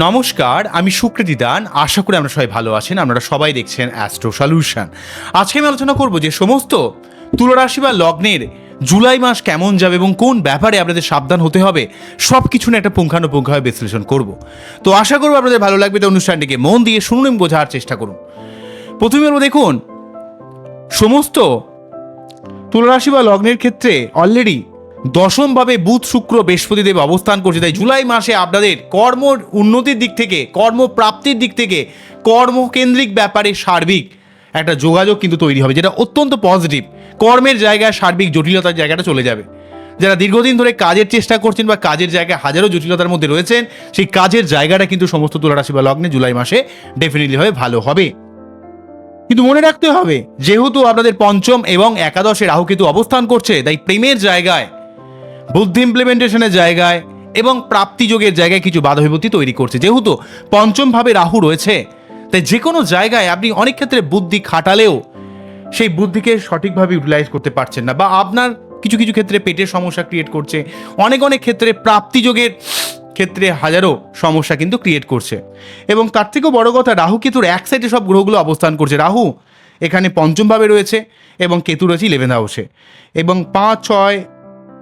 নমস্কার, আমি সুকৃতি দান। আশা করি আমরা সবাই ভালো আছেন। আপনারা সবাই দেখছেন অ্যাস্ট্রো সলিউশন। আজকে আমি আলোচনা করব যে সমস্ত তুলারাশি বা লগ্নের জুলাই মাস কেমন যাবে এবং কোন ব্যাপারে আপনাদের সাবধান হতে হবে, সব কিছু নিয়ে একটা পুঙ্খানুপুঙ্খভাবে বিশ্লেষণ করব। তো আশা করব আপনাদের ভালো লাগবে। তো অনুষ্ঠানটিকে মন দিয়ে শুনুন এবং বোঝার চেষ্টা করুন। প্রথমে বলবো, দেখুন, সমস্ত তুলারাশি বা লগ্নের ক্ষেত্রে অলরেডি দশমভাবে বুধ শুক্র বৃহস্পতিদেব অবস্থান করছে। তাই জুলাই মাসে আপনাদের কর্ম উন্নতির দিক থেকে, কর্মপ্রাপ্তির দিক থেকে, কর্মকেন্দ্রিক ব্যাপারে সার্বিক একটা যোগাযোগ কিন্তু তৈরি হবে, যেটা অত্যন্ত পজিটিভ। কর্মের জায়গায় সার্বিক জটিলতার জায়গাটা চলে যাবে। যারা দীর্ঘদিন ধরে কাজের চেষ্টা করছেন বা কাজের জায়গায় হাজারো জটিলতার মধ্যে রয়েছেন, সেই কাজের জায়গাটা কিন্তু সমস্ত তুলারাশি বা লগ্নে জুলাই মাসে ডেফিনেটলি হবে ভালো হবে। কিন্তু মনে রাখতে হবে, যেহেতু আপনাদের পঞ্চম এবং একাদশে রাহুকেতু অবস্থান করছে, তাই প্রেমের জায়গায়, বুদ্ধি ইমপ্লিমেন্টেশনের জায়গায় এবং প্রাপ্তিযোগের জায়গায় কিছু বাধা বিপত্তি তৈরি করছে। যেহেতু পঞ্চম ভাবে রাহু রয়েছে, তাই যে কোনো জায়গায় আপনি অনেক ক্ষেত্রে বুদ্ধি খাটালেও সেই বুদ্ধিকে সঠিকভাবে ইউটিলাইজ করতে পারছেন না, বা আপনার কিছু কিছু ক্ষেত্রে পেটের সমস্যা ক্রিয়েট করছে। অনেক ক্ষেত্রে প্রাপ্তিযোগের ক্ষেত্রে হাজারো সমস্যা কিন্তু ক্রিয়েট করছে। এবং তার থেকেও বড় কথা, রাহু কেতুর এক সাইডে সব গ্রহগুলো অবস্থান করছে। রাহু এখানে পঞ্চমভাবে রয়েছে এবং কেতু রয়েছে 11 হাউসে। এবং 5, 6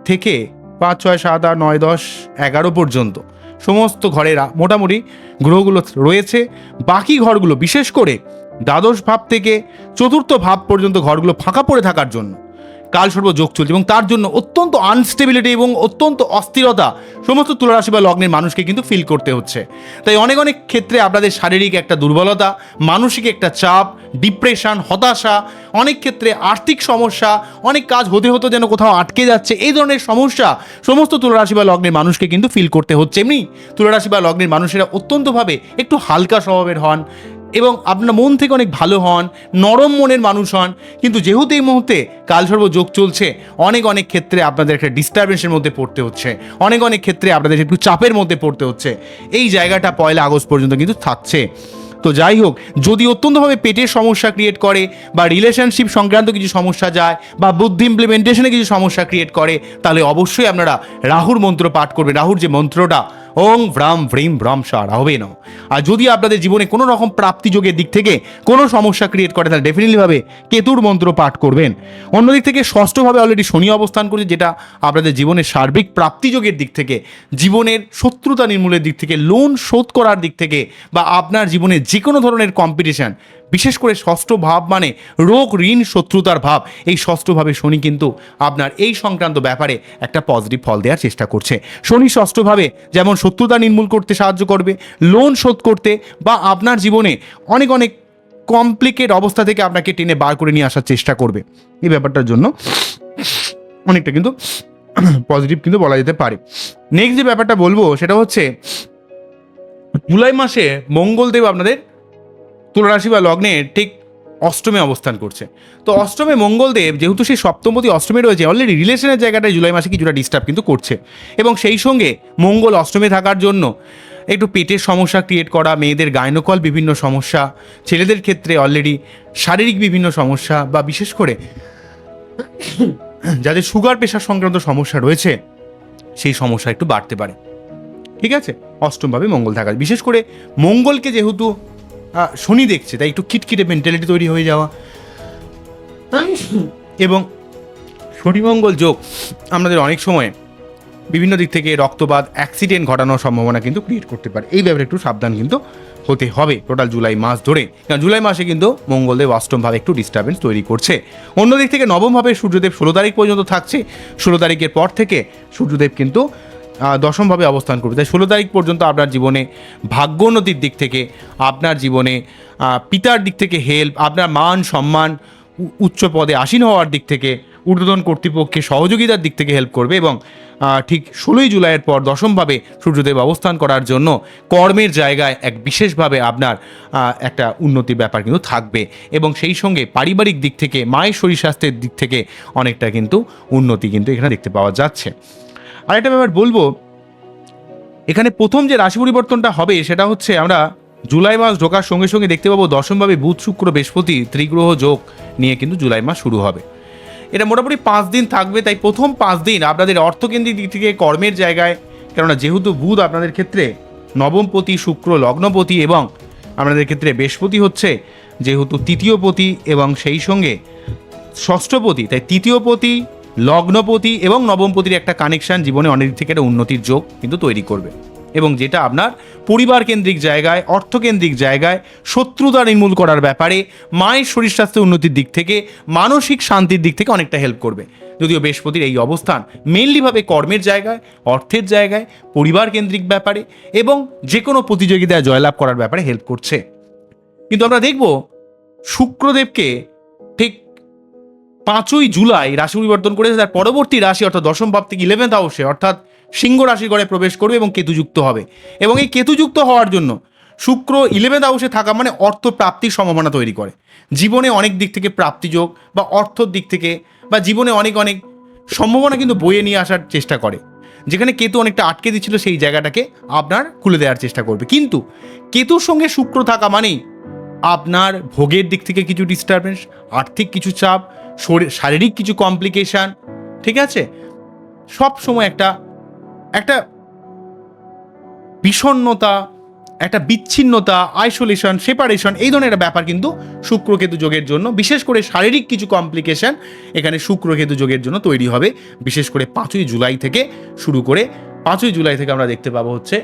থেকে 5, 6, 7, 8, 9, 10, 11 পর্যন্ত সমস্ত ঘরে মোটামুটি গ্রহগুলো রয়েছে। বাকি ঘরগুলো, বিশেষ করে দ্বাদশ ভাব থেকে চতুর্থ ভাব পর্যন্ত ঘরগুলো ফাঁকা পড়ে থাকার জন্য কালসর্প যোগ চলছে, এবং তার জন্য অত্যন্ত আনস্টেবিলিটি এবং অত্যন্ত অস্থিরতা সমস্ত তুলারাশি বা লগ্নের মানুষকে কিন্তু ফিল করতে হচ্ছে। তাই অনেক ক্ষেত্রে আপনাদের শারীরিক একটা দুর্বলতা, মানসিক একটা চাপ, ডিপ্রেশন, হতাশা, অনেক ক্ষেত্রে আর্থিক সমস্যা, অনেক কাজ হতে হতো যেন কোথাও আটকে যাচ্ছে, এই ধরনের সমস্যা সমস্ত তুলারাশি বা লগ্নের মানুষকে কিন্তু ফিল করতে হচ্ছে। এমনি তুলারাশি বা লগ্নের মানুষেরা অত্যন্তভাবে একটু হালকা স্বভাবের হন এবং আপনার মন থেকে অনেক ভালো হন, নরম মনের মানুষ হন। কিন্তু যেহেতু এই মুহূর্তে কালসর্প যোগ চলছে, অনেক ক্ষেত্রে আপনাদের একটা ডিস্টারবেন্সের মধ্যে পড়তে হচ্ছে, অনেক ক্ষেত্রে আপনাদের একটু চাপের মধ্যে পড়তে হচ্ছে। এই জায়গাটা 1 আগস্ট পর্যন্ত কিন্তু থাকছে। তো যাই হোক, যদি অত্যন্তভাবে পেটের সমস্যা ক্রিয়েট করে, বা রিলেশনশিপ সংক্রান্ত কিছু সমস্যা যায়, বা বুদ্ধি ইমপ্লিমেন্টেশনে কিছু সমস্যা ক্রিয়েট করে, তাহলে অবশ্যই আপনারা রাহুর মন্ত্র পাঠ করবেন। রাহুর যে মন্ত্রটা, ওং ভ্রাম ভ্রিম ভ্রম সা রাহবে ন। আর যদি আপনাদের জীবনে কোনো রকম প্রাপ্তিযোগের দিক থেকে কোনো সমস্যা ক্রিয়েট করে, তাহলে ডেফিনেটলিভাবে কেতুর মন্ত্র পাঠ করবেন। অন্যদিক থেকে ষষ্ঠভাবে অলরেডি শনি অবস্থান করছে, যেটা আপনাদের জীবনের সার্বিক প্রাপ্তিযোগের দিক থেকে, জীবনের শত্রুতা নির্মূলের দিক থেকে, লোন শোধ করার দিক থেকে, বা আপনার জীবনে যে কোনো ধরনের কম্পিটিশন, বিশেষ করে ষষ্ঠ ভাব মানে রোগ, ঋণ, শত্রুতার ভাব, এই ষষ্ঠভাবে শনি কিন্তু আপনার এই সংক্রান্ত ব্যাপারে একটা পজিটিভ ফল দেওয়ার চেষ্টা করছে। শনি ষষ্ঠভাবে যেমন শত্রুতা নির্মূল করতে সাহায্য করবে, লোন শোধ করতে, বা আপনার জীবনে অনেক কমপ্লিকেট অবস্থা থেকে আপনাকে টেনে বার করে নিয়ে আসার চেষ্টা করবে। এই ব্যাপারটার জন্য অনেকটা কিন্তু পজিটিভ কিন্তু বলা যেতে পারে। নেক্সট যে ব্যাপারটা বলবো সেটা হচ্ছে, জুলাই মাসে মঙ্গলদেব আপনাদের তুলারাশি বা লগ্নে ঠিক অষ্টমে অবস্থান করছে। তো অষ্টমে মঙ্গলদেব যেহেতু সেই সপ্তমপতি অষ্টমে রয়েছে, অলরেডি রিলেশনের জায়গাটায় জুলাই মাসে কিছুটা ডিস্টার্ব কিন্তু করছে। এবং সেই সঙ্গে মঙ্গল অষ্টমে থাকার জন্য একটু পেটের সমস্যা ক্রিয়েট করা, মেয়েদের গাইনোকল বিভিন্ন সমস্যা, ছেলেদের ক্ষেত্রে অলরেডি শারীরিক বিভিন্ন সমস্যা, বা বিশেষ করে যাদের সুগার প্রেশার সংক্রান্ত সমস্যা রয়েছে, সেই সমস্যা একটু বাড়তে পারে। ঠিক আছে, অষ্টমভাবে মঙ্গল থাকা, বিশেষ করে মঙ্গলকে যেহেতু শনি দেখছে, তাই একটু খিটখিটে মেন্টালিটি তৈরি হয়ে যাওয়া, এবং শনি মঙ্গল যোগ আমাদের অনেক সময় বিভিন্ন দিক থেকে রক্তপাত, অ্যাক্সিডেন্ট ঘটানোর সম্ভাবনা কিন্তু ক্রিয়েট করতে পারে। এই ব্যাপারে একটু সাবধান কিন্তু হতে হবে টোটাল জুলাই মাস ধরে, কারণ জুলাই মাসে কিন্তু মঙ্গলদেব অষ্টমভাবে একটু ডিস্টারবেন্স তৈরি করছে। অন্যদিক থেকে নবমভাবে সূর্যদেব 16 তারিখ পর্যন্ত থাকছে। 16 তারিখের পর থেকে সূর্যদেব কিন্তু দশমভাবে অবস্থান করবে। তাই 16 তারিখ পর্যন্ত আপনার জীবনে ভাগ্যোন্নতির দিক থেকে, আপনার জীবনে পিতার দিক থেকে হেল্প, আপনার মান সম্মান, উচ্চ পদে আসীন হওয়ার দিক থেকে, ঊর্ধ্বতন কর্তৃপক্ষের সহযোগিতার দিক থেকে হেল্প করবে। এবং ঠিক 16ই জুলাইয়ের পর দশমভাবে সূর্যদেব অবস্থান করার জন্য কর্মের জায়গায় এক বিশেষভাবে আপনার একটা উন্নতির ব্যাপার কিন্তু থাকবে। এবং সেই সঙ্গে পারিবারিক দিক থেকে, মায়ের শরীর স্বাস্থ্যের দিক থেকে অনেকটা কিন্তু উন্নতি কিন্তু এখানে দেখতে পাওয়া যাচ্ছে। আরেকটা ব্যাপার বলবো, এখানে প্রথম যে রাশি পরিবর্তনটা হবে সেটা হচ্ছে, আমরা জুলাই মাস ঢোকার সঙ্গে সঙ্গে দেখতে পাবো দশমভাবে বুধ শুক্র বৃহস্পতি ত্রিগ্রহ যোগ নিয়ে কিন্তু জুলাই মাস শুরু হবে। এটা মোটামুটি 5 দিন থাকবে। তাই প্রথম 5 দিন আপনাদের অর্থকেন্দ্রিক দিক থেকে, কর্মের জায়গায়, কেননা যেহেতু বুধ আপনাদের ক্ষেত্রে নবমপতি শুক্র লগ্নপতি এবং আমাদের ক্ষেত্রে বৃহস্পতি হচ্ছে যেহেতু তৃতীয়পতি এবং সেই সঙ্গে ষষ্ঠপতি, তাই তৃতীয়পতি, লগ্নপতি এবং নবমপতির একটা কানেকশন জীবনে অনেক দিক থেকে একটা উন্নতির যোগ কিন্তু তৈরি করবে, এবং যেটা আপনার পরিবার কেন্দ্রিক জায়গায়, অর্থকেন্দ্রিক জায়গায় শত্রুতা নির্মূল করার ব্যাপারে, মায়ের শরীর স্বাস্থ্যের উন্নতির দিক থেকে, মানসিক শান্তির দিক থেকে অনেকটা হেল্প করবে। যদিও বৃহস্পতির এই অবস্থান মেইনলিভাবে কর্মের জায়গায়, অর্থের জায়গায়, পরিবার কেন্দ্রিক ব্যাপারে এবং যে কোনো প্রতিযোগিতায় জয়লাভ করার ব্যাপারে হেল্প করছে। কিন্তু আমরা দেখব শুক্রদেবকে ঠিক 5ই জুলাই রাশি পরিবর্তন করেছে, তার পরবর্তী রাশি অর্থাৎ দশম ভাব থেকে 11th হাউসে অর্থাৎ সিংহ রাশির ঘরে প্রবেশ করবে এবং কেতুযুক্ত হবে। এবং এই কেতুযুক্ত হওয়ার জন্য শুক্র 11th হাউসে থাকা মানে অর্থ প্রাপ্তির সম্ভাবনা তৈরি করে। জীবনে অনেক দিক থেকে প্রাপ্তিযোগ বা অর্থর দিক থেকে বা জীবনে অনেক অনেক সম্ভাবনা কিন্তু বয়ে নিয়ে আসার চেষ্টা করে। যেখানে কেতু অনেকটা আটকে দিচ্ছিল সেই জায়গাটাকে আপনার খুলে দেওয়ার চেষ্টা করবে। কিন্তু কেতুর সঙ্গে শুক্র থাকা মানেই আপনার ভোগের দিক থেকে কিছু ডিস্টারবেন্স, আর্থিক কিছু চাপ, শারীরিক কিছু কমপ্লিকেশান, ঠিক আছে, সব সময় একটা বিষণ্ণতা, একটা বিচ্ছিন্নতা, আইসোলেশন, সেপারেশন, এই ধরনের একটা ব্যাপার কিন্তু শুক্রকেতু যোগের জন্য, বিশেষ করে শারীরিক কিছু কমপ্লিকেশান এখানে শুক্রকেতু যোগের জন্য তৈরি হবে। বিশেষ করে 5ই জুলাই থেকে শুরু করে 5ই জুলাই থেকে আমরা দেখতে পাবো হচ্ছে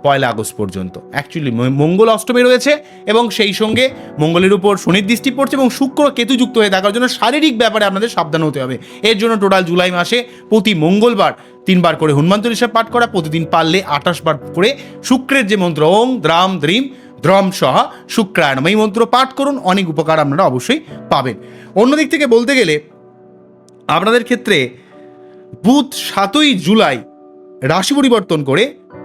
1 আগস্ট পর্যন্ত। অ্যাকচুয়ালি মঙ্গল অষ্টমে রয়েছে এবং সেই সঙ্গে মঙ্গলের উপর শনির দৃষ্টি পড়ছে এবং শুক্র কেতু যুক্ত হয়ে থাকার জন্য শারীরিক ব্যাপারে আপনাদের সাবধান হতে হবে। এর জন্য টোটাল জুলাই মাসে প্রতি মঙ্গলবার 3 বার করে হনুমান চল্লিশা পাঠ করা, প্রতিদিন পারলে 28 বার করে শুক্রের যে মন্ত্র ওং দ্রাম দ্রিম দ্রম সহা শুক্রায়ণম, এই মন্ত্র পাঠ করুন, অনেক উপকার আপনারা অবশ্যই পাবেন। অন্যদিক থেকে বলতে গেলে আপনাদের ক্ষেত্রে বুধ 7ই জুলাই রাশি পরিবর্তন করে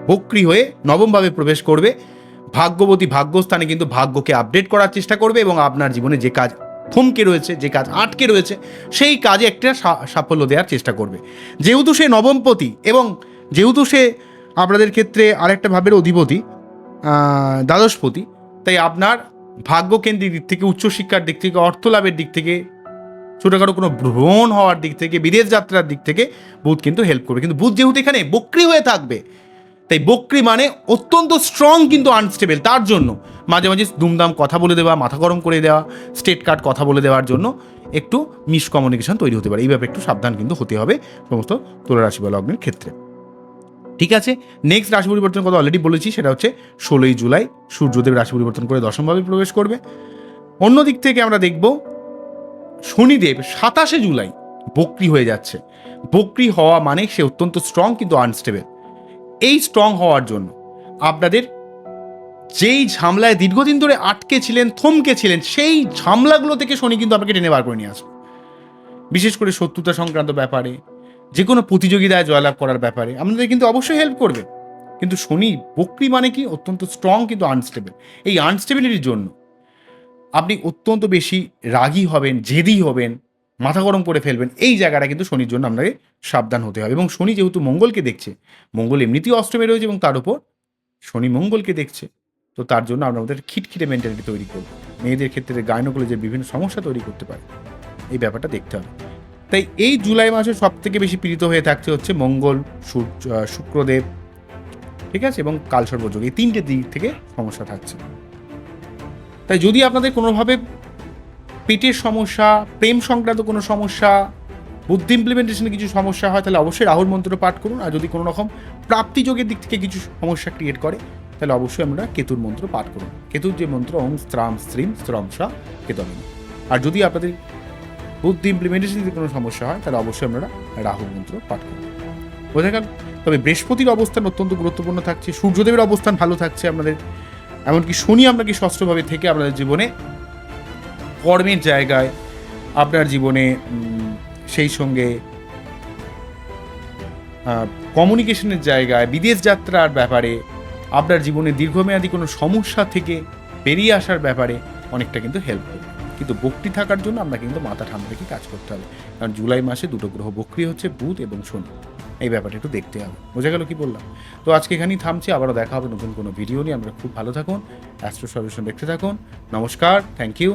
বক্রী হয়ে নবমভাবে প্রবেশ করবে। ভাগ্যবতী ভাগ্যস্থানে কিন্তু ভাগ্যকে আপডেট করার চেষ্টা করবে এবং আপনার জীবনে যে কাজ থমকে রয়েছে, যে কাজ আটকে রয়েছে, সেই কাজে একটা সাফল্য দেওয়ার চেষ্টা করবে। যেহেতু সে নবমপতি এবং যেহেতু সে আপনাদের ক্ষেত্রে আরেকটা ভাবের অধিপতি, দ্বাদশপতি, তাই আপনার ভাগ্যকেন্দ্রিক দিক থেকে, উচ্চশিক্ষার দিক থেকে, অর্থ লাভের দিক থেকে, ছোটোখাটো কোনো ভ্রমণ হওয়ার দিক থেকে, বিদেশ যাত্রার দিক থেকে বুধ কিন্তু হেল্প করবে। কিন্তু বুধ যেহেতু এখানে বক্রী হয়ে থাকবে, তাই বক্রী মানে অত্যন্ত স্ট্রং কিন্তু আনস্টেবল, তার জন্য মাঝে মাঝে দুমদাম কথা বলে দেওয়া, মাথা গরম করে দেওয়া, স্টেট কাট কথা বলে দেওয়ার জন্য একটু মিসকমিউনিকেশন তৈরি হতে পারে। এই ব্যাপারে একটু সাবধান কিন্তু হতে হবে সমস্ত তুলা রাশি বা লগ্নের ক্ষেত্রে। ঠিক আছে, নেক্সট রাশি পরিবর্তনের কথা অলরেডি বলেছি, সেটা হচ্ছে 16ই জুলাই সূর্যদেব রাশি পরিবর্তন করে দশমভাবে প্রবেশ করবে। অন্যদিক থেকে আমরা দেখব শনিদেব 27শে জুলাই বক্রী হয়ে যাচ্ছে। বক্রী হওয়া মানে সে অত্যন্ত স্ট্রং কিন্তু আনস্টেবল। এই স্ট্রং হওয়ার জন্য আপনাদের যেই ঝামেলায় দীর্ঘদিন ধরে আটকে ছিলেন, থমকে ছিলেন, সেই ঝামেলাগুলো থেকে শনি কিন্তু আপনাকে টেনে বার করে নিয়ে আসবে। বিশেষ করে শত্রুতা সংক্রান্ত ব্যাপারে, যে কোনো প্রতিযোগিতায় জয়লাভ করার ব্যাপারে আপনাদের কিন্তু অবশ্যই হেল্প করবে। কিন্তু শনি বক্রী মানে কি অত্যন্ত স্ট্রং কিন্তু আনস্টেবল। এই আনস্টেবিলিটির জন্য আপনি অত্যন্ত বেশি রাগী হবেন, জেদি হবেন, মাথা গরম করে ফেলবেন। এই জায়গাটা কিন্তু শনির জন্য আপনাকে সাবধান হতে হবে। এবং শনি যেহেতু মঙ্গলকে দেখছে, মঙ্গল এমনিতেই অষ্টমে রয়েছে এবং তার উপর শনি মঙ্গলকে দেখছে, তো তার জন্য আপনাদের খিটখিটে মেন্টালিটি তৈরি করবে। মেয়েদের ক্ষেত্রে গাইনোকোলজির বিভিন্ন সমস্যা তৈরি করতে পারে, এই ব্যাপারটা দেখতে হবে। তাই এই জুলাই মাসে সব থেকে বেশি পীড়িত হয়ে থাকছে হচ্ছে মঙ্গল, শুক্রদেব, ঠিক আছে, এবং কালসর্পযোগ, এই 3টে দিক থেকে সমস্যা থাকছে। তাই যদি আপনাদের কোনোভাবে পেটের সমস্যা, প্রেম সংক্রান্ত কোনো সমস্যা, বুদ্ধি ইমপ্লিমেন্টেশনে কিছু সমস্যা হয়, তাহলে অবশ্যই রাহুর মন্ত্র পাঠ করুন। আর যদি কোনো রকম প্রাপ্তিযোগের দিক থেকে কিছু সমস্যা ক্রিয়েট করে, তাহলে অবশ্যই আমরা কেতুর মন্ত্র পাঠ করুন। কেতুর যে মন্ত্র ওং স্ত্রাম স্ত্রীম স্ত্রম সা কেতন। আর যদি আপনাদের বুদ্ধি ইমপ্লিমেন্টেশনে যদি কোনো সমস্যা হয়, তাহলে অবশ্যই আপনারা রাহুর মন্ত্র পাঠ করুন। বোঝা গেল? তবে বৃহস্পতির অবস্থান অত্যন্ত গুরুত্বপূর্ণ থাকছে, সূর্যদেবের অবস্থান ভালো থাকছে আপনাদের, এমনকি শনি আপনাকে ষষ্ঠভাবে থেকে আপনাদের জীবনে কর্মের জায়গায়, আপনার জীবনে সেই সঙ্গে কমিউনিকেশনের জায়গায়, বিদেশ যাত্রার ব্যাপারে, আপনার জীবনে দীর্ঘমেয়াদী কোনো সমস্যা থেকে বেরিয়ে আসার ব্যাপারে অনেকটা কিন্তু হেল্প করবে। কিন্তু বক্রী থাকার জন্য আপনাকে কিন্তু মাথা ঠান্ডা রেখে কাজ করতে হবে, কারণ জুলাই মাসে 2টো গ্রহ বক্রী হচ্ছে, বুধ এবং শনি। এই ব্যাপারটা একটু দেখতে হবে। বোঝা গেল কি বললাম? তো আজকে এখানেই থামছি, আবারও দেখা হবে নতুন কোনো ভিডিও নিয়ে। আমরা খুব ভালো থাকুন, অ্যাস্ট্রো সলিউশন দেখতে থাকুন। নমস্কার, থ্যাংক ইউ।